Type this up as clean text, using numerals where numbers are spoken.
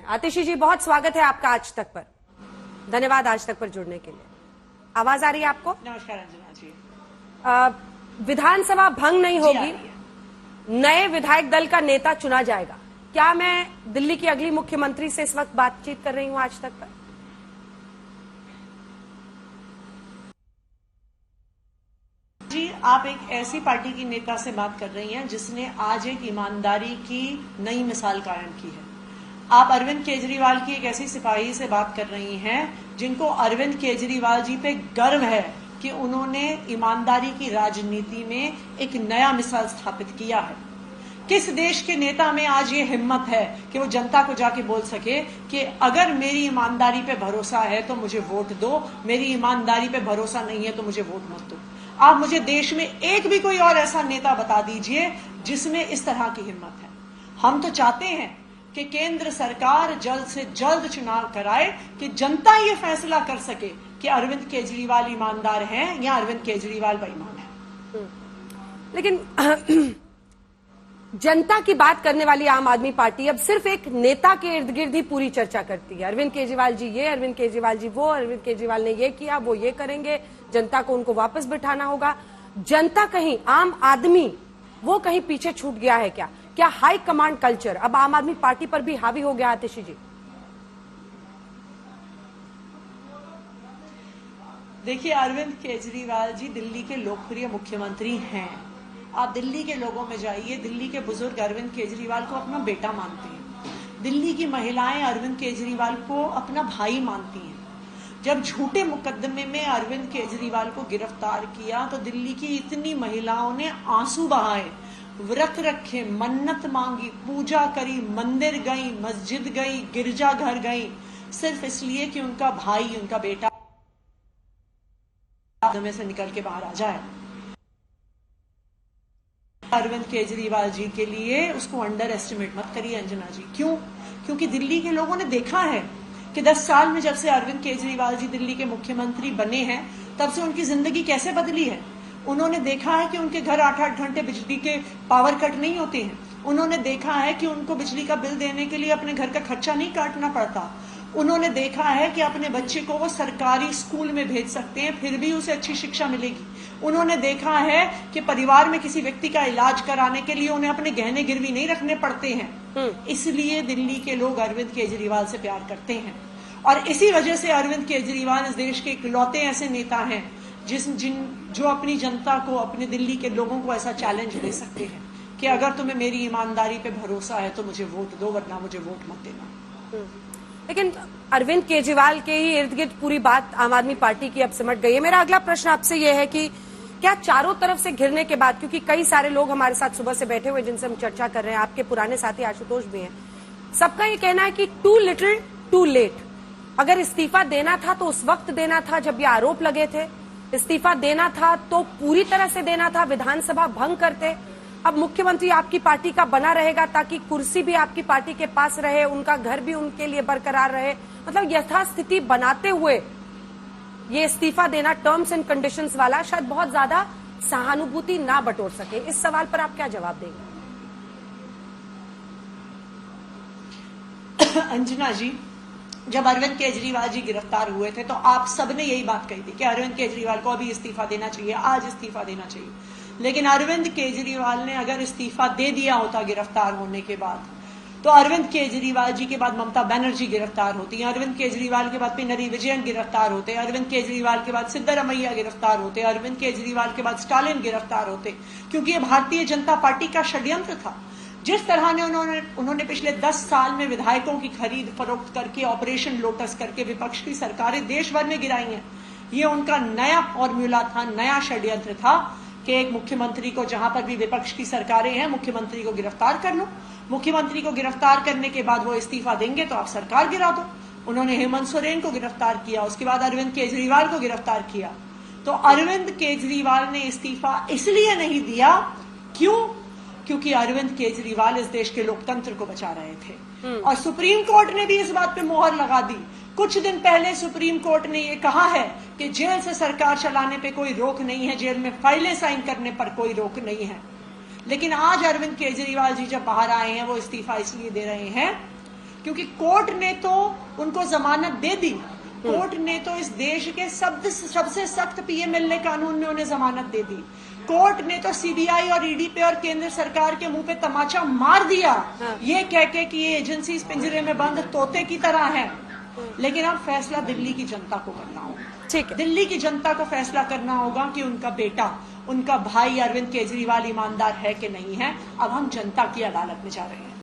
आतिशी जी, बहुत स्वागत है आपका आज तक पर। धन्यवाद आज तक पर जुड़ने के लिए। आवाज आ रही है आपको? नमस्कार अंजना जी। विधानसभा भंग नहीं होगी, नए विधायक दल का नेता चुना जाएगा। क्या मैं दिल्ली की अगली मुख्यमंत्री से इस वक्त बातचीत कर रही हूं आज तक पर? जी, आप एक ऐसी पार्टी की नेता से बात कर रही हैं जिसने आज एक ईमानदारी की नई मिसाल कायम की है। आप अरविंद केजरीवाल की एक ऐसी सिपाही से बात कर रही हैं जिनको अरविंद केजरीवाल जी पे गर्व है कि उन्होंने ईमानदारी की राजनीति में एक नया मिसाल स्थापित किया है। किस देश के नेता में आज ये हिम्मत है कि वो जनता को जाके बोल सके कि अगर मेरी ईमानदारी पे भरोसा है तो मुझे वोट दो, मेरी ईमानदारी पे भरोसा नहीं है तो मुझे वोट मत दो। आप मुझे देश में एक भी कोई और ऐसा नेता बता दीजिए जिसमें इस तरह की हिम्मत है। हम तो चाहते हैं कि केंद्र सरकार जल्द से जल्द चुनाव कराए कि जनता ये फैसला कर सके कि अरविंद केजरीवाल ईमानदार हैं या अरविंद केजरीवाल बेईमान है। लेकिन जनता की बात करने वाली आम आदमी पार्टी अब सिर्फ एक नेता के इर्द गिर्द ही पूरी चर्चा करती है। अरविंद केजरीवाल जी ये, अरविंद केजरीवाल जी वो, अरविंद केजरीवाल ने ये किया, वो ये करेंगे, जनता को उनको वापस बिठाना होगा। जनता कहीं, आम आदमी वो कहीं पीछे छूट गया है क्या? क्या हाई कमांड कल्चर अब आम आदमी पार्टी पर भी हावी हो गया? आतिशी जी, देखिए, अरविंद केजरीवाल जी दिल्ली के लोकप्रिय मुख्यमंत्री हैं। आप दिल्ली के लोगों में जाइए, दिल्ली के बुजुर्ग अरविंद केजरीवाल को अपना बेटा मानते हैं। दिल्ली की महिलाएं अरविंद केजरीवाल को अपना भाई मानती हैं। जब झूठे मुकदमे में अरविंद केजरीवाल को गिरफ्तार किया तो दिल्ली की इतनी महिलाओं ने आंसू बहाए, व्रत रखे, मन्नत मांगी, पूजा करी, मंदिर गई, मस्जिद गई, गिरजा घर गई, सिर्फ इसलिए कि उनका भाई, उनका बेटा में से निकल के बाहर आ जाए। अरविंद केजरीवाल जी के लिए उसको अंडर एस्टिमेट मत करिए अंजना जी। क्यों? क्योंकि दिल्ली के लोगों ने देखा है कि 10 साल में जब से अरविंद केजरीवाल जी दिल्ली के मुख्यमंत्री बने हैं तब से उनकी जिंदगी कैसे बदली है। उन्होंने देखा है कि उनके घर 8-8 घंटे बिजली के पावर कट नहीं होते हैं। उन्होंने देखा है कि उनको बिजली का बिल देने के लिए अपने घर का खर्चा नहीं काटना पड़ता। उन्होंने देखा है कि अपने बच्चे को वो सरकारी स्कूल में भेज सकते हैं, फिर भी उसे अच्छी शिक्षा मिलेगी। उन्होंने देखा है कि परिवार में किसी व्यक्ति का इलाज कराने के लिए उन्हें अपने गहने गिरवी नहीं रखने पड़ते हैं। इसलिए दिल्ली के लोग अरविंद केजरीवाल से प्यार करते हैं और इसी वजह से अरविंद केजरीवाल इस देश के इकलौते ऐसे नेता हैं जो अपनी जनता को, अपने दिल्ली के लोगों को ऐसा चैलेंज दे सकते हैं कि अगर तुम्हें मेरी ईमानदारी पे भरोसा है तो मुझे वोट दो, वरना मुझे वोट मत देना। लेकिन अरविंद केजरीवाल के ही इर्द गिर्द पूरी बात आम आदमी पार्टी की अब सिमट गई है। मेरा अगला प्रश्न आपसे यह है कि क्या चारों तरफ से घिरने के बाद, क्योंकि कई सारे लोग हमारे साथ सुबह से बैठे हुए जिनसे हम चर्चा कर रहे हैं, आपके पुराने साथी आशुतोष भी हैं, सबका ये कहना है कि टू लिटिल टू लेट। अगर इस्तीफा देना था तो उस वक्त देना था जब ये आरोप लगे थे, इस्तीफा देना था तो पूरी तरह से देना था, विधानसभा भंग करते। अब मुख्यमंत्री आपकी पार्टी का बना रहेगा ताकि कुर्सी भी आपकी पार्टी के पास रहे, उनका घर भी उनके लिए बरकरार रहे। मतलब यथास्थिति बनाते हुए ये इस्तीफा देना टर्म्स एंड कंडीशंस वाला शायद बहुत ज्यादा सहानुभूति ना बटोर सके। इस सवाल पर आप क्या जवाब देंगे? अंजना जी, जब अरविंद केजरीवाल जी गिरफ्तार हुए थे तो आप सबने यही बात कही थी कि अरविंद केजरीवाल को अभी इस्तीफा देना चाहिए, आज इस्तीफा देना चाहिए। लेकिन अरविंद केजरीवाल ने अगर इस्तीफा दे दिया होता गिरफ्तार होने के बाद, तो अरविंद केजरीवाल जी के बाद ममता बनर्जी गिरफ्तार होती है, अरविंद केजरीवाल के बाद पिनरी विजयन गिरफ्तार होते, अरविंद केजरीवाल के बाद सिद्धरामैया गिरफ्तार होते, अरविंद केजरीवाल के बाद स्टालिन गिरफ्तार होते, क्योंकि ये भारतीय जनता पार्टी का षड्यंत्र था। जिस तरह ने उन्होंने पिछले 10 साल में विधायकों की खरीद फरोख्त करके, ऑपरेशन लोटस करके विपक्ष की सरकारें देश भर में गिराई हैं, ये उनका नया फॉर्मूला था, नया षड्यंत्र था कि एक मुख्यमंत्री को, जहां पर भी विपक्ष की सरकारें हैं, मुख्यमंत्री को गिरफ्तार कर लो। मुख्यमंत्री को गिरफ्तार करने के बाद वो इस्तीफा देंगे तो आप सरकार गिरा दो। उन्होंने हेमंत सोरेन को गिरफ्तार किया, उसके बाद अरविंद केजरीवाल को गिरफ्तार किया। तो अरविंद केजरीवाल ने इस्तीफा इसलिए नहीं दिया, क्यों? क्योंकि अरविंद केजरीवाल इस देश के लोकतंत्र को बचा रहे थे और सुप्रीम कोर्ट ने भी इस बात पे मोहर लगा दी। कुछ दिन पहले सुप्रीम कोर्ट ने ये कहा है कि जेल से सरकार चलाने पे कोई रोक नहीं है, जेल में फाइलें साइन करने पर कोई रोक नहीं है। लेकिन आज अरविंद केजरीवाल जी जब बाहर आए हैं, वो इस्तीफा इसलिए दे रहे हैं क्योंकि कोर्ट ने तो उनको जमानत दे दी। कोर्ट ने तो इस देश के सबसे सख्त पीएमएलए कानून में उन्हें जमानत दे दी। कोर्ट ने तो सीबीआई और ईडी पे और केंद्र सरकार के मुंह पे तमाचा मार दिया, ये कह के कि ये एजेंसी पिंजरे में बंद तोते की तरह है। लेकिन अब फैसला दिल्ली की जनता को करना होगा। ठीक है, दिल्ली की जनता को फैसला करना होगा कि उनका बेटा, उनका भाई अरविंद केजरीवाल ईमानदार है कि नहीं है। अब हम जनता की अदालत में जा रहे हैं।